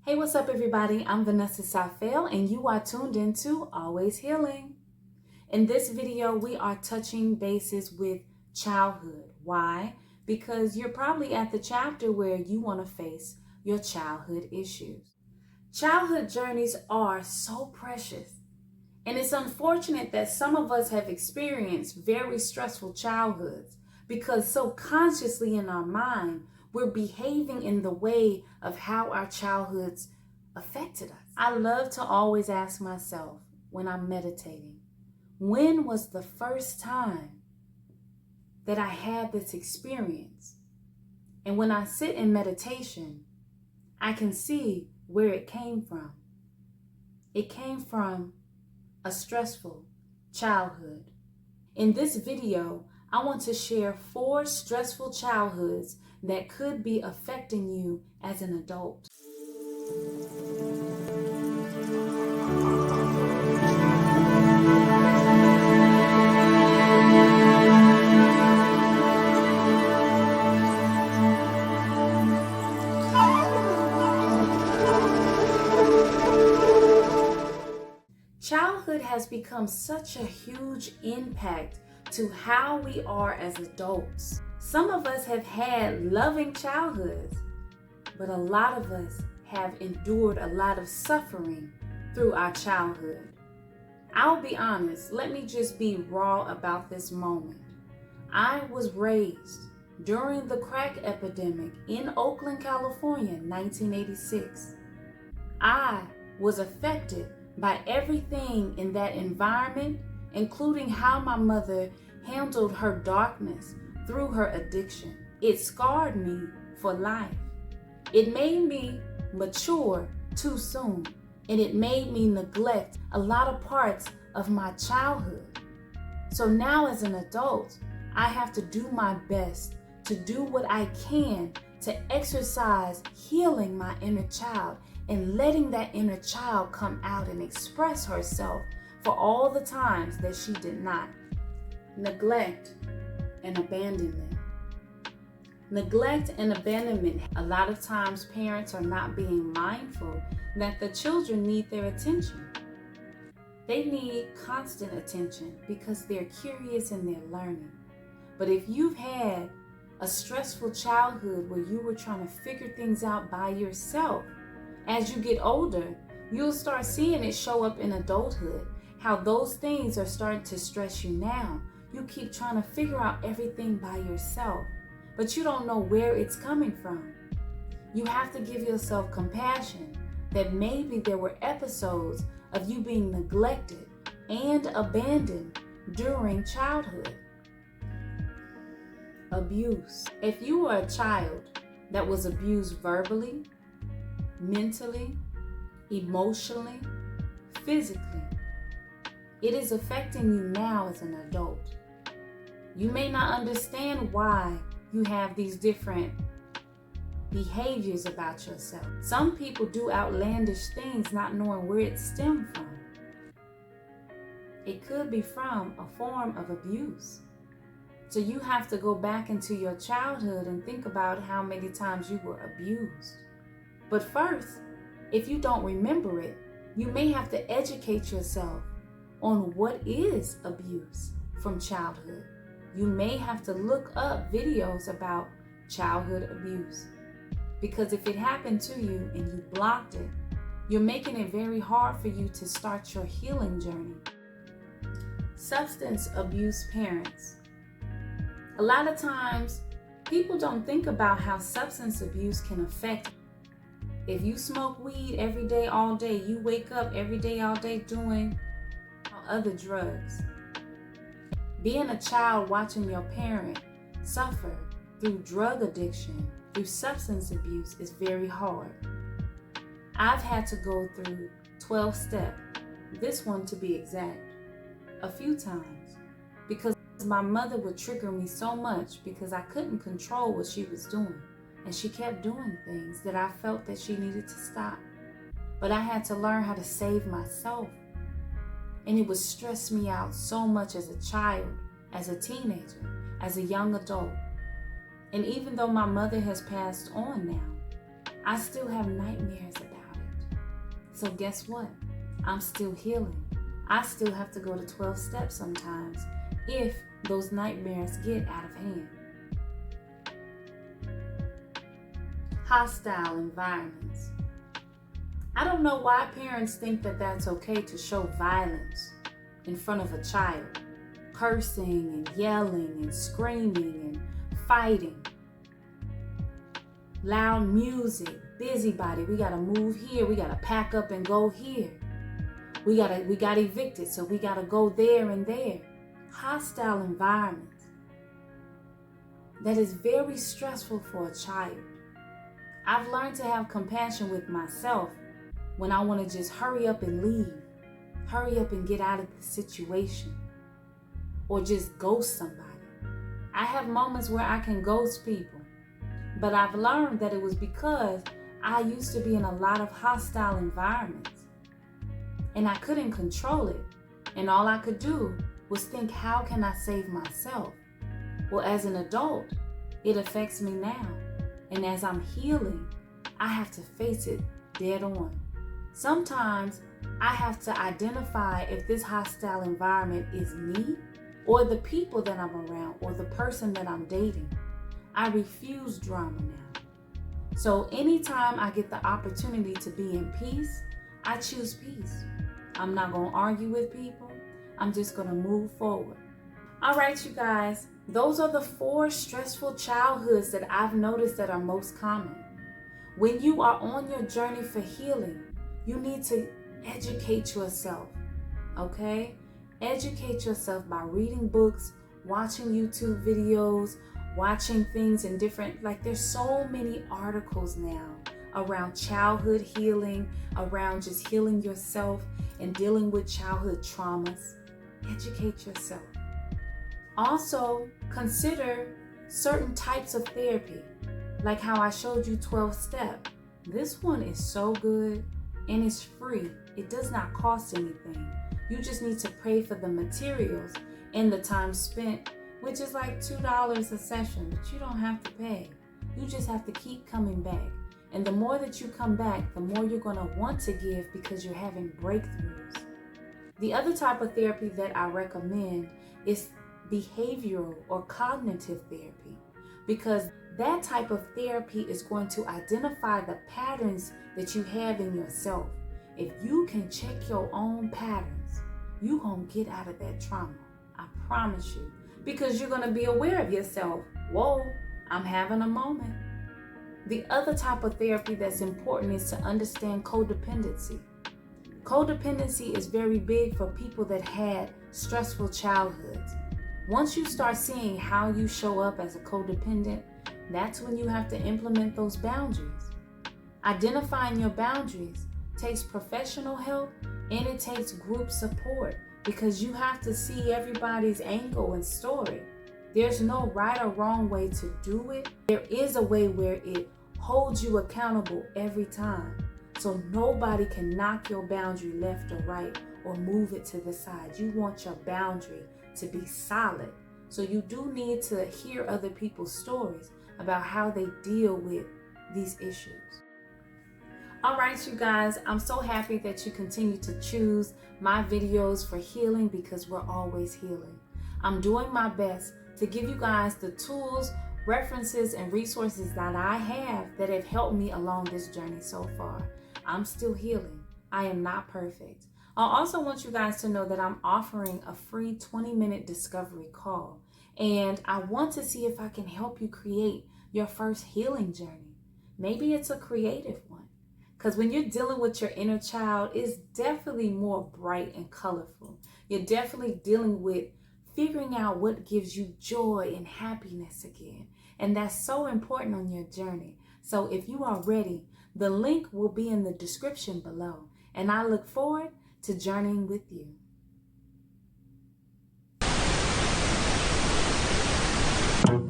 Hey, what's up everybody? I'm Vanessa Safel and you are tuned into Always Healing. In this video, we are touching bases with childhood. Why? Because you're probably at the chapter where you want to face your childhood issues. Childhood journeys are so precious. And it's unfortunate that some of us have experienced very stressful childhoods because subconsciously in our mind, we're behaving in the way of how our childhoods affected us. I love to always ask myself when I'm meditating, when was the first time that I had this experience? And when I sit in meditation, I can see where it came from. It came from a stressful childhood. In this video, I want to share 4 stressful childhoods that could be affecting you as an adult. Childhood has become such a huge impact to how we are as adults. Some of us have had loving childhoods, but a lot of us have endured a lot of suffering through our childhood. I'll be honest, let me just be raw about this moment. I was raised during the crack epidemic in Oakland, California, 1986. I was affected by everything in that environment, including how my mother handled her darkness through her addiction. It scarred me for life. It made me mature too soon, and it made me neglect a lot of parts of my childhood. So now as an adult, I have to do my best to do what I can to exercise healing my inner child and letting that inner child come out and express herself for all the times that she did not. Neglect and abandonment. Neglect and abandonment. A lot of times parents are not being mindful that the children need their attention. They need constant attention because they're curious and they're learning. But if you've had a stressful childhood where you were trying to figure things out by yourself, as you get older, you'll start seeing it show up in adulthood, how those things are starting to stress you now. You keep trying to figure out everything by yourself, but you don't know where it's coming from. You have to give yourself compassion that maybe there were episodes of you being neglected and abandoned during childhood. Abuse. If you were a child that was abused verbally, mentally, emotionally, physically, it is affecting you now as an adult. You may not understand why you have these different behaviors about yourself. Some people do outlandish things not knowing where it stemmed from. It could be from a form of abuse. So you have to go back into your childhood and think about how many times you were abused. But first, if you don't remember it, you may have to educate yourself on what is abuse from childhood. You may have to look up videos about childhood abuse. Because if it happened to you and you blocked it, you're making it very hard for you to start your healing journey. Substance abuse parents. A lot of times, people don't think about how substance abuse can affect. If you smoke weed every day, all day, you wake up every day, all day doing other drugs. Being a child watching your parent suffer through drug addiction, through substance abuse is very hard. I've had to go through 12-step, this one to be exact, a few times because my mother would trigger me so much because I couldn't control what she was doing. And she kept doing things that I felt that she needed to stop. But I had to learn how to save myself. And it would stress me out so much as a child, as a teenager, as a young adult. And even though my mother has passed on now, I still have nightmares about it. So guess what? I'm still healing. I still have to go to 12 steps sometimes if those nightmares get out of hand. Hostile environments. I don't know why parents think that that's okay to show violence in front of a child. Cursing and yelling and screaming and fighting. Loud music, busybody. We gotta move here. We gotta pack up and go here. We got evicted, so we gotta go there and there. Hostile environment. That is very stressful for a child. I've learned to have compassion with myself when I want to just hurry up and leave. Hurry up and get out of the situation. Or just ghost somebody. I have moments where I can ghost people. But I've learned that it was because I used to be in a lot of hostile environments. And I couldn't control it. And all I could do was think, how can I save myself? Well, as an adult, it affects me now. And as I'm healing, I have to face it dead on. Sometimes I have to identify if this hostile environment is me or the people that I'm around or the person that I'm dating. I refuse drama now. So anytime I get the opportunity to be in peace, I choose peace. I'm not going to argue with people. I'm just going to move forward. All right, you guys, those are the 4 stressful childhoods that I've noticed that are most common. When you are on your journey for healing, you need to educate yourself, okay? Educate yourself by reading books, watching YouTube videos, watching things in different, there's so many articles now around childhood healing, around just healing yourself and dealing with childhood traumas. Educate yourself. Also, consider certain types of therapy, like how I showed you 12-step. This one is so good and it's free. It does not cost anything. You just need to pay for the materials and the time spent, which is like $2 a session, but you don't have to pay. You just have to keep coming back. And the more that you come back, the more you're going to want to give because you're having breakthroughs. The other type of therapy that I recommend is behavioral or cognitive therapy, because that type of therapy is going to identify the patterns that you have in yourself. If you can check your own patterns, you're going to get out of that trauma. I promise you. Because you're going to be aware of yourself. Whoa, I'm having a moment. The other type of therapy that's important is to understand codependency. Codependency is very big for people that had stressful childhoods. Once you start seeing how you show up as a codependent, that's when you have to implement those boundaries. Identifying your boundaries takes professional help and it takes group support, because you have to see everybody's angle and story. There's no right or wrong way to do it. There is a way where it holds you accountable every time. So nobody can knock your boundary left or right or move it to the side. You want your boundary to be solid. So you do need to hear other people's stories about how they deal with these issues. All right, you guys, I'm so happy that you continue to choose my videos for healing, because we're always healing. I'm doing my best to give you guys the tools, references, and resources that I have that have helped me along this journey so far. I'm still healing. I am not perfect. I also want you guys to know that I'm offering a free 20-minute discovery call, and I want to see if I can help you create your first healing journey. Maybe it's a creative one. Because when you're dealing with your inner child, it's definitely more bright and colorful. You're definitely dealing with figuring out what gives you joy and happiness again. And that's so important on your journey. So if you are ready, the link will be in the description below. And I look forward to journeying with you.